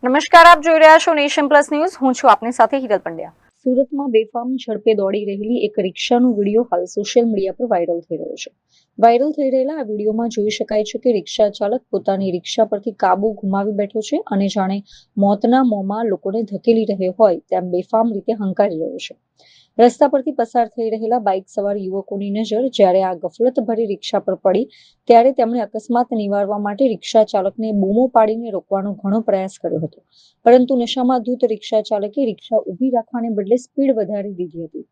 નમસ્કાર, આપ જોઈ રહ્યા છો નેશન પ્લસ ન્યૂઝ. હું છું આપની સાથે હિરલ પંડ્યા. સુરતમાં બેફામ ઝડપે દોડી રહેલી એક રિક્ષાનો વિડીયો હાલ સોશિયલ મીડિયા પર વાયરલ થઈ રહ્યો છે. વાયરલ થઈ રહેલા આ વિડીયોમાં જોઈ શકાય છે કે રિક્ષા ચાલક પોતાની રિક્ષા પરથી કાબુ ગુમાવી બેઠો છે અને જાણે મોતના મોંમાં લોકોને ધકેલી રહ્યો હોય તેમ બેફામ રીતે હંકારી રહ્યો છે. રસ્તા પરથી પસાર થઈ રહેલા બાઇક સવાર યુવકોની નજર જ્યારે આ ગફલતભરી રિક્ષા પર પડી ત્યારે તેમણે અકસ્માત નિવારવા માટે રિક્ષા ચાલકને બૂમો પાડીને રોકવાનો ઘણો પ્રયાસ કર્યો હતો, પરંતુ નશામાં ધૂત રિક્ષા ચાલકે રિક્ષા ઊભી રાખવાને બદલે સ્પીડ વધારી દીધી હતી,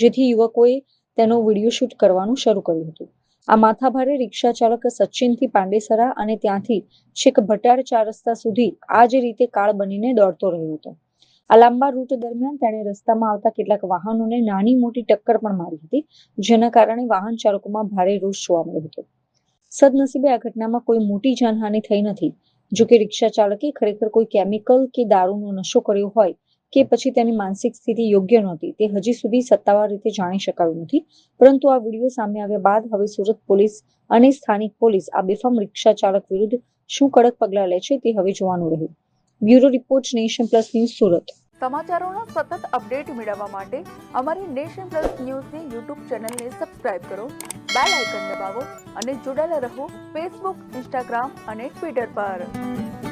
જેથી યુવકોએ તેનો વિડીયો શૂટ કરવાનું શરૂ કર્યું હતું. આ માથાભારે રિક્ષા ચાલક સચિનથી પાંડેસરા અને ત્યાંથી છેક ભટાર 4 રસ્તા સુધી આ જ રીતે કાળ બનીને દોડતો રહ્યો હતો. આ લાંબા રૂટ દરમિયાન તેણે રસ્તામાં આવતા કેટલાક વાહનોને નાની મોટી ટક્કર પણ મારી હતી, જેના કારણે વાહન ચાલકોમાં ભારે રોષ જોવા મળ્યો હતો. સદનસીબે આ ઘટનામાં કોઈ મોટી જાનહાનિ થઈ નથી. જોકે રિક્ષા ચાલકે ખરેખર કોઈ કેમિકલ કે દારૂનો નશો કર્યો હોય કે પછી તેની માનસિક સ્થિતિ યોગ્ય નહોતી તે હજી સુધી સત્તાવાર રીતે જાણી શકાયું નથી. પરંતુ આ વિડીયો સામે આવ્યા બાદ હવે સુરત પોલીસ અને સ્થાનિક પોલીસ આ બેફામ રિક્ષા ચાલક વિરુદ્ધ શું કડક પગલાં લે છે તે હવે જોવાનું રહ્યું. Bureau report, Nation Plus News, Surat. સમાચારોનો સતત અપડેટ મેળવવા માટે અમારી નેશન પ્લસ ન્યૂઝની યુટ્યુબ ચેનલને સબસ્ક્રાઇબ કરો, બેલ આઇકન દબાવો અને જોડાયેલા રહો ફેસબુક, ઇન્સ્ટાગ્રામ અને ટ્વિટર પર.